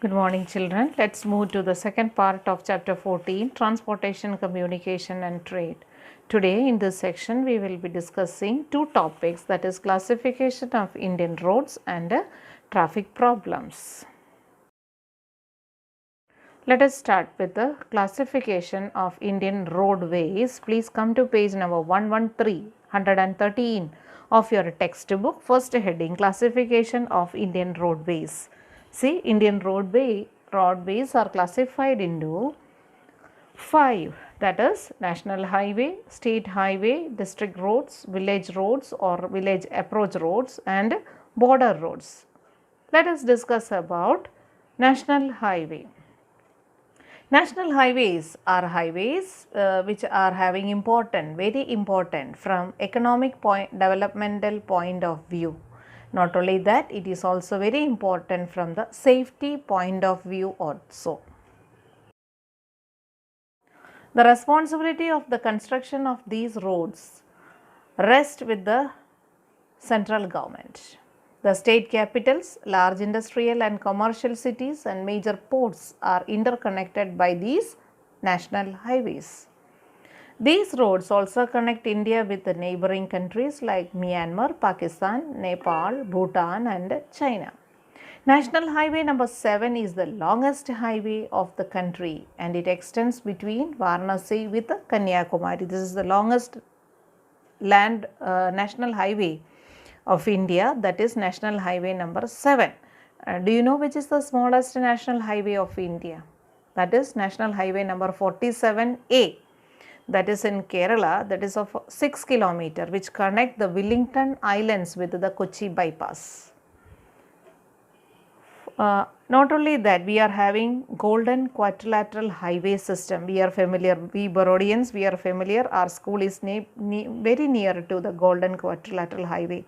Good morning, children. Let's move to the second part of chapter 14, Transportation, Communication and Trade. Today in this section we will be discussing two topics, that is classification of Indian roads and traffic problems. Let us start with the classification of Indian roadways. Please come to page number 113 of your textbook. First heading, classification of Indian roadways. See, Indian roadways are classified into 5, that is national highway, state highway, district roads, village roads or village approach roads and border roads. Let us discuss about national highway. National highways are highways which are having very important from economic developmental point of view. Not only that, it is also very important from the safety point of view also. The responsibility of the construction of these roads rests with the central government. The state capitals, large industrial and commercial cities and major ports are interconnected by these national highways. These roads also connect India with the neighboring countries like Myanmar, Pakistan, Nepal, Bhutan and China. National Highway number 7 is the longest highway of the country and it extends between Varanasi with Kanyakumari. This is the longest national highway of India, that is National Highway number 7. Do you know which is the smallest national highway of India? That is National Highway number 47A. That is in Kerala, that is of 6 km, which connect the Wellington Islands with the Kochi bypass. Not only that, we are having Golden Quadrilateral Highway system. We are familiar, we Barodians, we are familiar. Our school is very near to the Golden Quadrilateral Highway.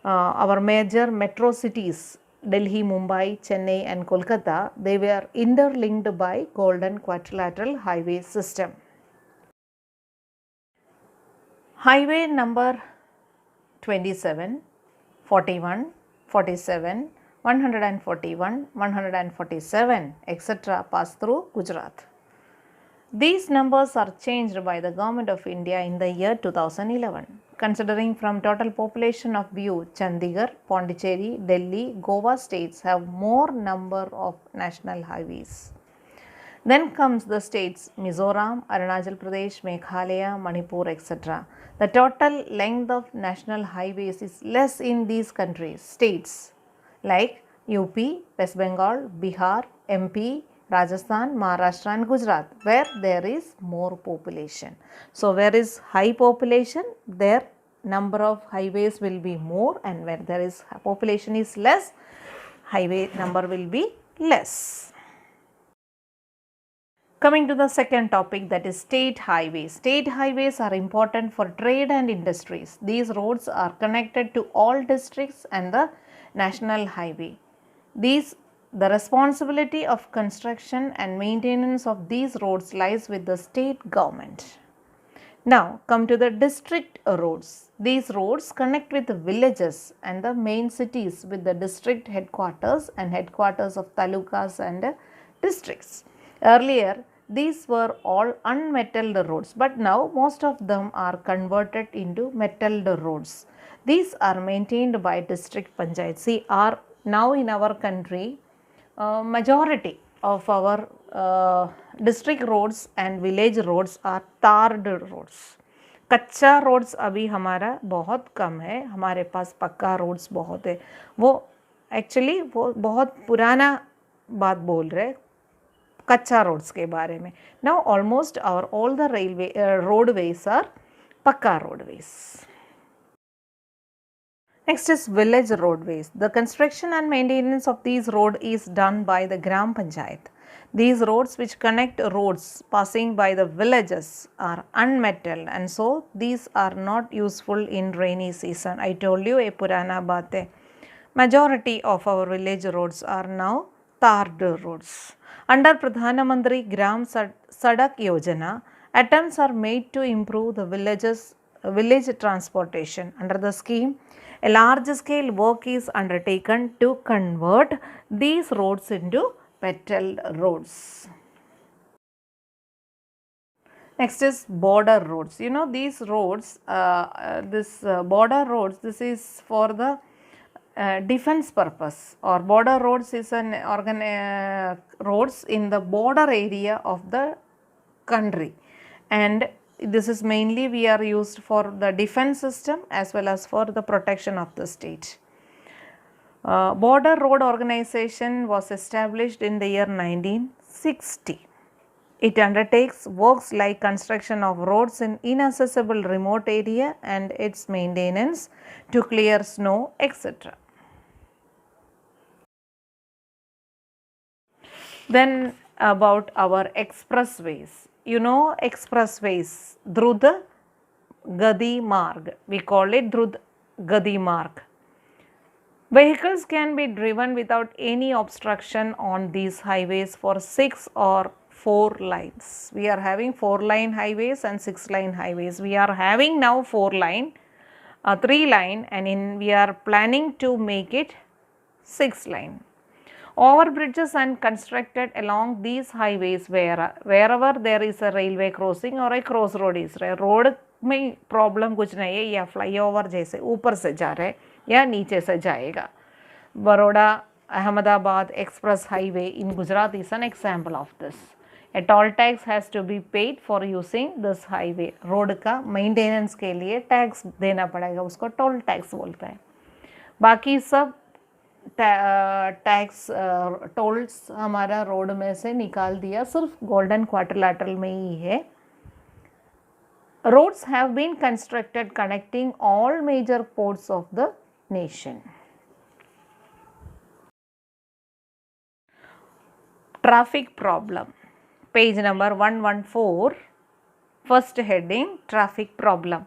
Our major metro cities, Delhi, Mumbai, Chennai and Kolkata, they were interlinked by Golden Quadrilateral Highway system. Highway number 27, 41, 47, 141, 147, etc. pass through Gujarat. These numbers are changed by the Government of India in the year 2011. Considering from total population of view, Chandigarh, Pondicherry, Delhi, Goa states have more number of national highways. Then comes the states Mizoram, Arunachal Pradesh, Meghalaya, Manipur, etc. The total length of national highways is less in these states like UP, West Bengal, Bihar, MP, Rajasthan, Maharashtra and Gujarat, where there is more population. So, where is high population, their number of highways will be more, and where there is population is less, highway number will be less. Coming to the second topic, that is state highways. State highways are important for trade and industries. These roads are connected to all districts and the national highway. The responsibility of construction and maintenance of these roads lies with the state government. Now come to the district roads. These roads connect with the villages and the main cities with the district headquarters and headquarters of talukas and districts. Earlier, these were all unmetalled roads, but now most of them are converted into metalled roads. These are maintained by district panchayat. See, now in our country, majority of our district roads and village roads are tarred roads. कच्चा roads अभी हमारा बहुत कम है, हमारे पास पक्का roads बहुत है. वो एक्चुअली वो बहुत पुराना बात बोल रहे कच्चा रोड्स के बारे में. Now almost our all the roadways are pucca roadways. Next is village roadways. The construction and maintenance of these roads is done by the Gram Panchayat. These roads which connect roads passing by the villages are unmetalled and so these are not useful in rainy season. I told you a purana baat hai. Majority of our village roads are now tarred roads. Under Pradhana Mantri Gram Sadak Yojana, attempts are made to improve the village transportation. Under the scheme, a large scale work is undertaken to convert these roads into petalled roads. Next is border roads. You know, these roads, border roads, this is for the defense purpose, or border roads is an roads in the border area of the country, and this is mainly we are used for the defense system as well as for the protection of the state. Border road organization was established in the year 1960. It undertakes works like construction of roads in inaccessible remote area and its maintenance to clear snow, etc. Then about our expressways. You know, expressways, Drud Gadi Marg. We call it Drud Gadi Marg. Vehicles can be driven without any obstruction on these highways for 6 or 4 lines. We are having 4-line highways and 6-line highways. We are having now 4-line, 3-line, and we are planning to make it 6-line. Overbridges are constructed along these highways wherever there is a railway crossing or a crossroad is. Road में problem कुछ नहीं है, या flyover जैसे ऊपर से जा रहे या नीचे से जाएगा. Baroda Ahmedabad Express Highway in Gujarat is an example of this. A toll tax has to be paid for using this highway. Road का मेंटेनेंस के लिए टैक्स देना पड़ेगा, उसको टोल टैक्स बोलते हैं. बाकी सब टैक्स टोल्स हमारा रोड में से निकाल दिया, सिर्फ गोल्डन क्वाड्रिलेटरल में ही है. Roads have been constructed connecting all major ports of the nation. Traffic problem. Page number 114. First heading, traffic problem.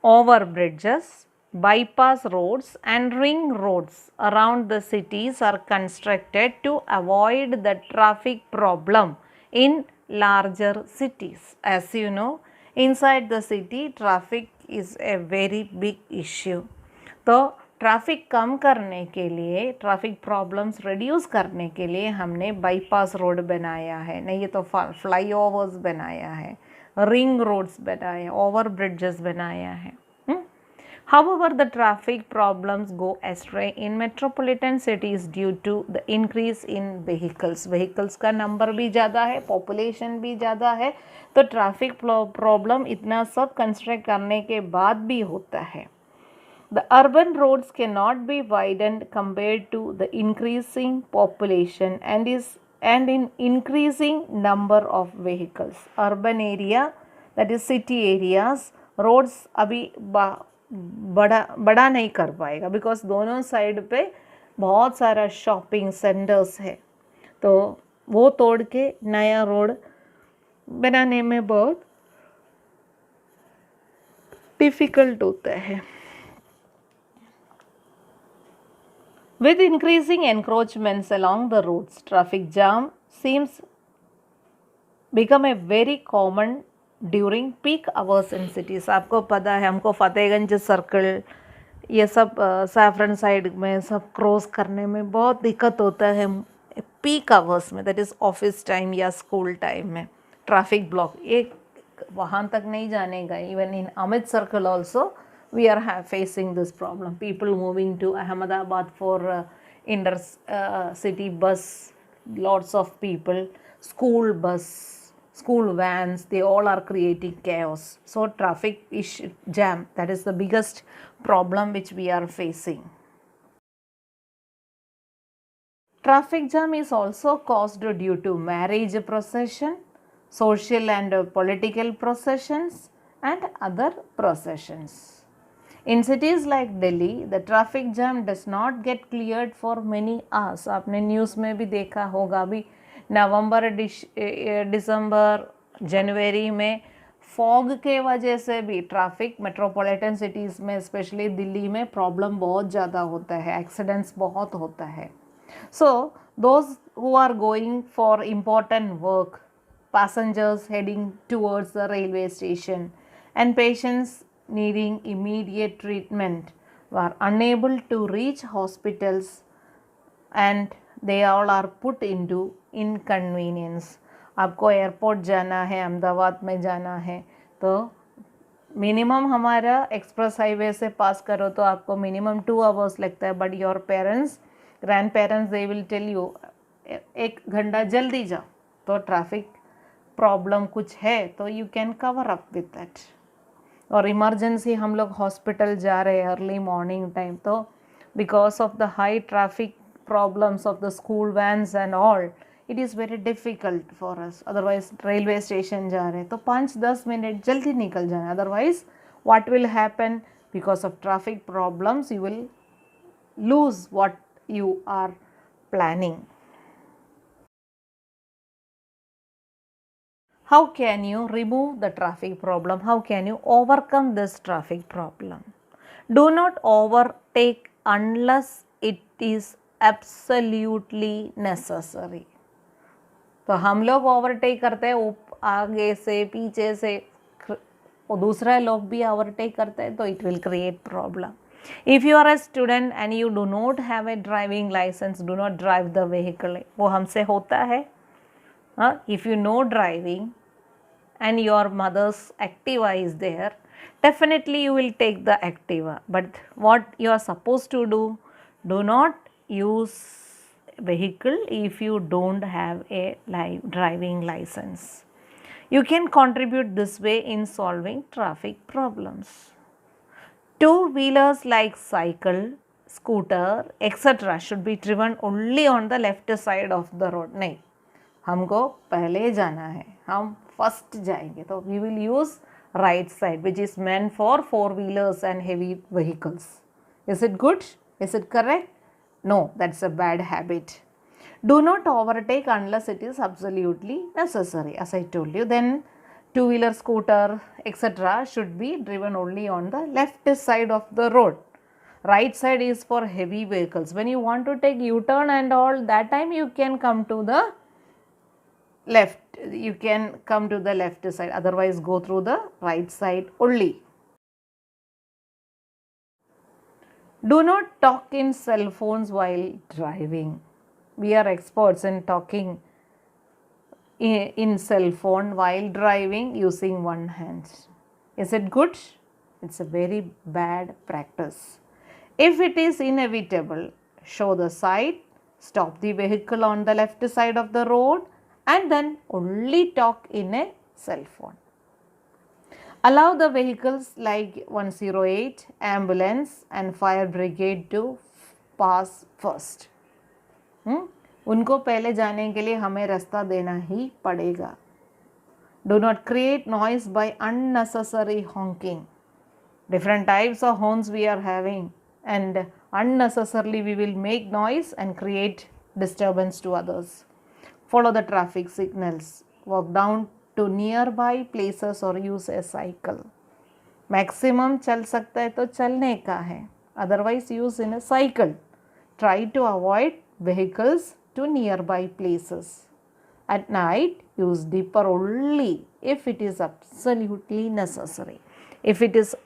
Overbridges, bypass roads and ring roads around the cities are constructed to avoid the traffic problem in larger cities. As you know, inside the city traffic is a very big issue. तो traffic कम करने के लिए, traffic problems reduce करने के लिए हमने bypass road बनाया है, नहीं तो फ्लाईओवर्स बनाया है, रिंग रोड्स बनाए, ओवर ब्रिजेस बनाया है. However, the traffic problems go astray in metropolitan cities due to the increase in vehicles. Vehicles का नंबर भी ज़्यादा है, population भी ज़्यादा है, तो ट्रैफिक प्रॉब्लम इतना सब कंस्ट्रक्ट करने के बाद भी होता है. The urban roads cannot be widened compared to the increasing population and in increasing number of vehicles. Urban area, that is city areas, roads अभी बड़ा नहीं कर पाएगा, बिकॉज दोनों साइड पे बहुत सारा शॉपिंग सेंटर्स है, तो वो तोड़ के नया रोड बनाने में बहुत डिफ़िकल्ट होता है. With increasing encroachments along the roads, traffic jam seems become a very common during peak hours in cities. आपको पता है, हमको फतेहगंज सर्कल ये सब सैफरन साइड में सब क्रॉस करने में बहुत दिक्कत होता है पीक आवर्स में, दैट इज़ ऑफिस टाइम या स्कूल टाइम में. ट्रैफिक ब्लॉक एक वहाँ तक नहीं जानेगा. Even in Amit circle also we are facing this problem. People moving to Ahmedabad for inter-city bus, lots of people, school bus, school vans, they all are creating chaos. So traffic jam, that is the biggest problem which we are facing. Traffic jam is also caused due to marriage procession, social and political processions and other processions. In cities like Delhi, the traffic jam does not get cleared for many hours. आपने news में भी देखा होगा, अभी नवंबर दिसंबर जनवरी में fog के वजह से भी ट्रैफिक मेट्रोपॉलिटन सिटीज़ में स्पेशली दिल्ली में प्रॉब्लम बहुत ज़्यादा होता है, एक्सीडेंट्स बहुत होता है. So those who are going for important work, passengers heading towards the railway station and patients needing immediate treatment were unable to reach hospitals and they all are put into inconvenience. आपको airport जाना है, अहमदाबाद में जाना है, तो minimum हमारा express highway से पास करो तो आपको मिनिमम 2 आवर्स लगता है, but your parents, grand parents, they will tell you 1 घंटा जल्दी जाओ. तो ट्रैफिक प्रॉब्लम कुछ है तो you can cover up with that. और इमरजेंसी हम लोग हॉस्पिटल जा रहे हैं अर्ली मॉर्निंग टाइम, तो because of the high traffic problems of the school vans and all, it is very difficult for us. Otherwise railway station जा रहे हैं तो 5-10 मिनट जल्दी निकल जाए. Otherwise what will happen, because of traffic problems you will lose what you are planning. How can you remove the traffic problem? How can you overcome this traffic problem? Do not overtake unless it is absolutely necessary. तो हम लोग overtake करते हैं आगे से, पीछे से, और दूसरा लोग भी ओवरटेक करते हैं, तो it will create problem. If you are a student and you do not have a driving licence, do not drive the vehicle. वो हमसे होता है. If you know driving and your mother's Activa is there, definitely you will take the Activa. But what you are supposed to do not use vehicle if you don't have a driving license. You can contribute this way in solving traffic problems. Two-wheelers like cycle, scooter, etc. should be driven only on the left side of the road. नहीं, हमको पहले जाना है, हम first जाएंगे, तो we will use right side which is meant for four wheelers and heavy vehicles. Is it good? Is it correct? No, that's a bad habit. Do not overtake unless it is absolutely necessary. As I told you, then two-wheeler, scooter, etc. should be driven only on the left side of the road. Right side is for heavy vehicles. When you want to take U-turn and all, that time you can come to the left, you can come to the left side, otherwise go through the right side only. Do not talk in cell phones while driving. We are experts in talking in cell phone while driving using one hand. Is it good? It's a very bad practice. If it is inevitable, show the side, stop the vehicle on the left side of the road, and then only talk in a cell phone. Allow the vehicles like 108, ambulance and fire brigade to pass first. उनको पहले जाने के लिए हमें रास्ता देना ही पड़ेगा. Do not create noise by unnecessary honking. Different types of horns we are having, and unnecessarily we will make noise and create disturbance to others. Follow the traffic signals. Walk down to nearby places or use a cycle. Maximum चल सकता है तो चलने का है. Otherwise use in a cycle. Try to avoid vehicles to nearby places. At night use dipper only if it is absolutely necessary. If it is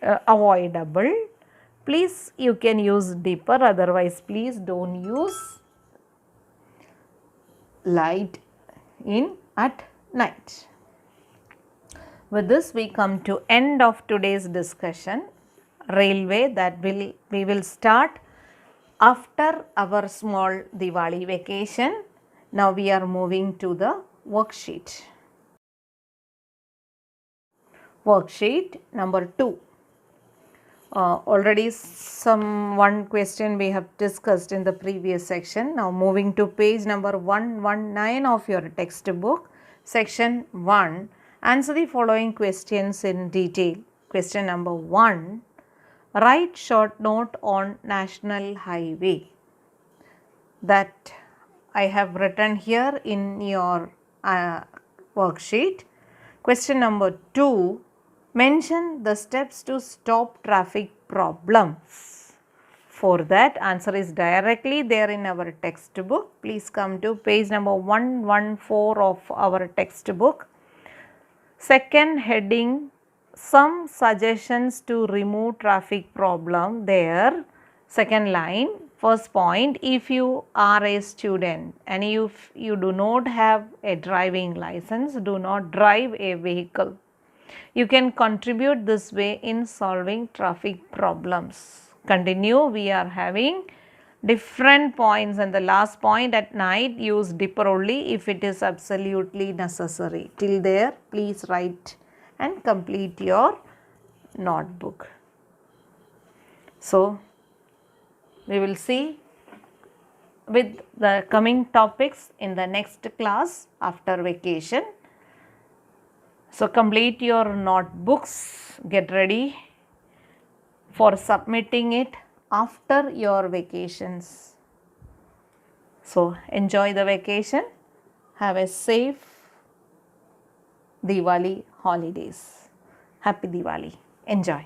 unavoidable, please you can use dipper. Otherwise please don't use light in at night. With this we come to end of today's discussion. Railway, that we will start after our small Diwali vacation. Now we are moving to the worksheet. Worksheet number 2. Already one question we have discussed in the previous section. Now moving to page number 119 of your textbook, section 1. Answer the following questions in detail. Question number 1. Write short note on national highway. That I have written here in your worksheet. Question number 2. Mention the steps to stop traffic problems. For that, answer is directly there in our textbook. Please come to page number 114 of our textbook. Second heading, some suggestions to remove traffic problem. There, second line, First point, if you are a student and if you do not have a driving license, do not drive a vehicle. You can contribute this way in solving traffic problems. Continue, we are having different points, and the last point, at night use dipper only if it is absolutely necessary. Till there, please write and complete your notebook. So, we will see with the coming topics in the next class after vacation. So, complete your notebooks, get ready for submitting it after your vacations. So, enjoy the vacation. Have a safe Diwali holidays. Happy Diwali. Enjoy.